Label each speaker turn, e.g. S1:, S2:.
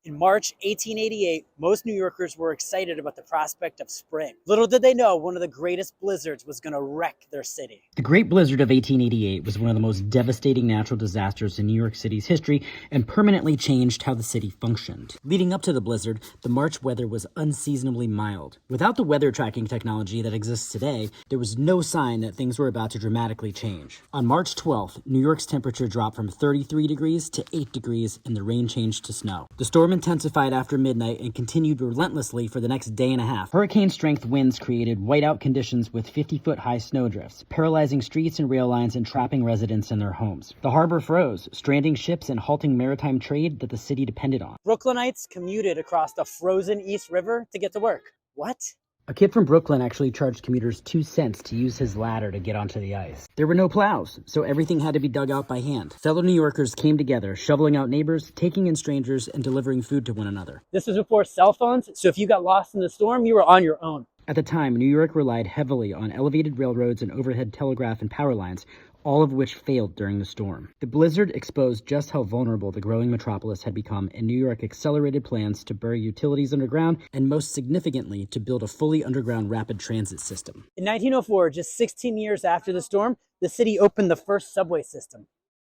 S1: In March 1888, most New Yorkers were excited about the prospect of spring. Little did they know one of the greatest blizzards was going to wreck their city.
S2: The Great Blizzard of 1888 was one of the most devastating natural disasters in New York City's history and permanently changed how the city functioned. Leading up to the blizzard, the March weather was unseasonably mild. Without the weather tracking technology that exists today, there was no sign that things were about to dramatically change. On March 12th, New York's temperature dropped from 33 degrees to 8 degrees and the rain changed to snow. The storm intensified after midnight and continued relentlessly for the next day and a half. Hurricane-strength winds created whiteout conditions with 50-foot-high snowdrifts, paralyzing streets and rail lines and trapping residents in their homes. The harbor froze, stranding ships and halting maritime trade that the city depended on.
S1: Brooklynites commuted across the frozen East River to get to work. What?
S2: A kid from Brooklyn actually charged commuters 2 cents to use his ladder to get onto the ice. There were no plows, so everything had to be dug out by hand. Fellow New Yorkers came together, shoveling out neighbors, taking in strangers, and delivering food to one another.
S1: This was before cell phones, so if you got lost in the storm, you were on your own.
S2: At the time, New York relied heavily on elevated railroads and overhead telegraph and power lines, all of which failed during the storm. The blizzard exposed just how vulnerable the growing metropolis had become, and New York accelerated plans to bury utilities underground and, most significantly, to build a fully underground rapid transit system.
S1: In 1904, just 16 years after the storm, the city opened the first subway system.